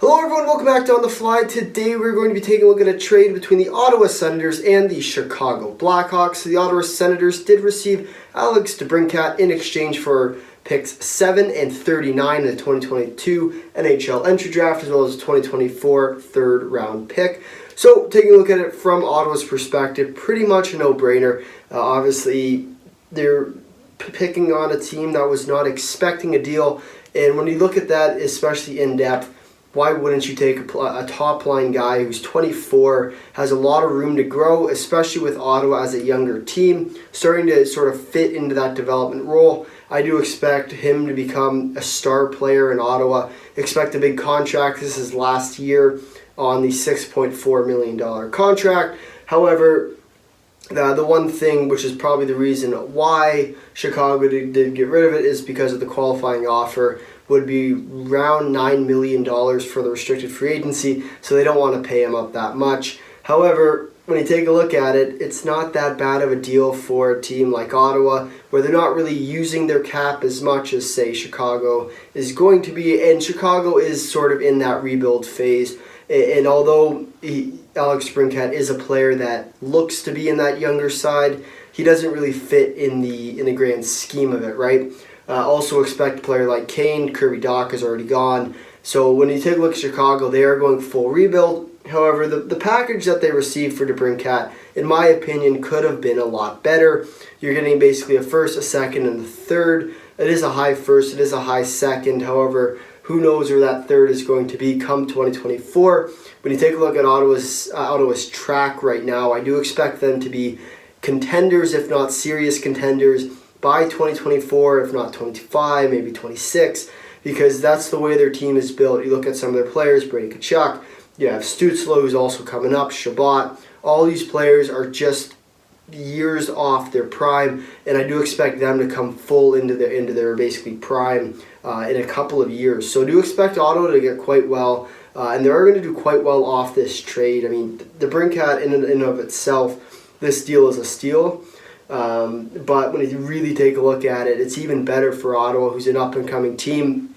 Hello everyone, welcome back to On the Fly. Today we're going to be taking a look at a trade between the Ottawa Senators and the Chicago Blackhawks. The Ottawa Senators did receive Alex Debrincat in exchange for picks 7 and 39 in the 2022 NHL entry draft, as well as a 2024 third round pick. So taking a look at it from Ottawa's perspective, pretty much a no-brainer. Obviously, they're picking on a team that was not expecting a deal, and when you look at that, especially in depth, why wouldn't you take a top-line guy who's 24, has a lot of room to grow, especially with Ottawa as a younger team, starting to sort of fit into that development role. I do expect him to become a star player in Ottawa. Expect a big contract. This is last year on the $6.4 million contract. However, the one thing, which is probably the reason why Chicago did get rid of it, is because of the qualifying offer would be around $9 million for the restricted free agency, so they don't want to pay him up that much. However, when you take a look at it, it's not that bad of a deal for a team like Ottawa, where they're not really using their cap as much as, say, Chicago is going to be, and Chicago is sort of in that rebuild phase. And although Alex Debrincat is a player that looks to be in that younger side, he doesn't really fit in the grand scheme of it, right? Also expect a player like Kane. Kirby Dach is already gone. So when you take a look at Chicago, they are going full rebuild. However, the package that they received for Debrincat, in my opinion, could have been a lot better. You're getting basically a first, a second, and a third. It is a high first, it is a high second. However, who knows where that third is going to be come 2024. When you take a look at Ottawa's track right now, I do expect them to be contenders, if not serious contenders, by 2024, if not 25, maybe 26, because that's the way their team is built. You look at some of their players, Brady Tkachuk, you have Stützle, who's also coming up, Shabbat. All these players are just years off their prime, and I do expect them to come full into their basically prime in a couple of years. So I do expect Ottawa to get quite well, and they are going to do quite well off this trade. I mean, the Debrincat in and of itself, this deal is a steal. But when you really take a look at it, it's even better for Ottawa, who's an up-and-coming team.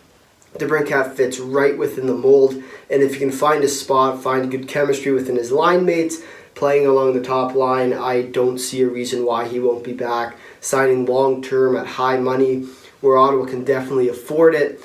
Debrincat fits right within the mold, and if you can find a spot, find good chemistry within his line mates, playing along the top line, I don't see a reason why he won't be back, signing long-term at high money, where Ottawa can definitely afford it,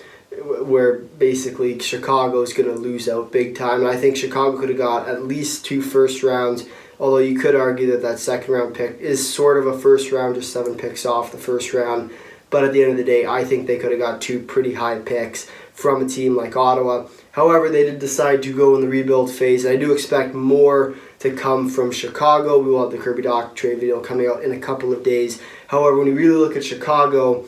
where basically Chicago is going to lose out big time. And I think Chicago could have got at least 2 first rounds, although you could argue that second round pick is sort of a first round, just 7 picks off the first round. But at the end of the day, I think they could have got 2 pretty high picks from a team like Ottawa. However, they did decide to go in the rebuild phase, and I do expect more to come from Chicago. We will have the Kirby Dach trade video coming out in a couple of days. However, when you really look at Chicago,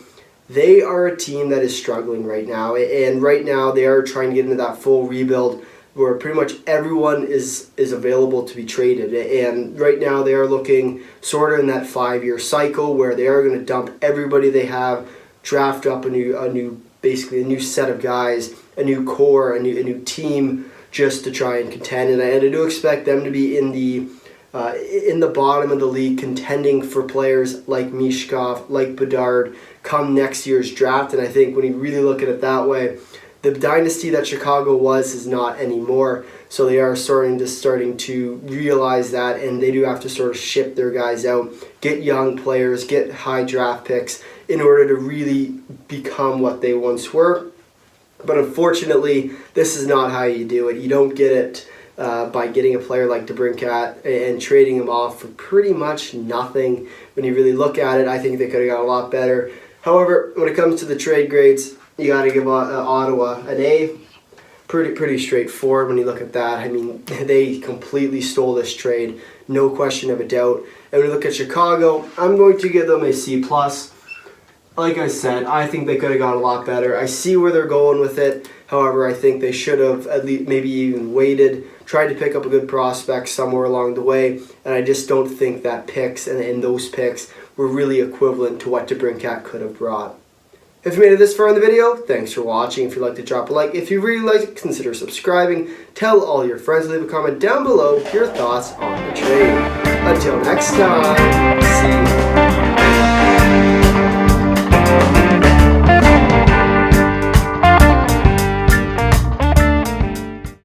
they are a team that is struggling right now, and right now they are trying to get into that full rebuild where pretty much everyone is available to be traded. And right now they are looking sort of in that 5-year cycle where they are going to dump everybody they have, draft up a new set of guys, a new core, a new team, just to try and contend. And I do expect them to be in the bottom of the league, contending for players like Mishkov, like Bedard, come next year's draft. And I think when you really look at it that way, the dynasty that Chicago was is not anymore. So they are starting to realize that, and they do have to sort of ship their guys out, get young players, get high draft picks in order to really become what they once were. But unfortunately, this is not how you do it. You don't get it by getting a player like Debrincat and trading him off for pretty much nothing. When you really look at it, I think they could have got a lot better. However, when it comes to the trade grades, you got to give Ottawa an A. Pretty straightforward when you look at that. I mean, they completely stole this trade, no question of a doubt. And when you look at Chicago, I'm going to give them a C+. Like I said, I think they could have got a lot better. I see where they're going with it. However, I think they should have at least maybe even waited, tried to pick up a good prospect somewhere along the way. And I just don't think that picks and those picks were really equivalent to what Debrincat could have brought. If you made it this far in the video, thanks for watching. If you'd like to drop a like, if you really liked it, consider subscribing. Tell all your friends, leave a comment down below your thoughts on the trade. Until next time, see you.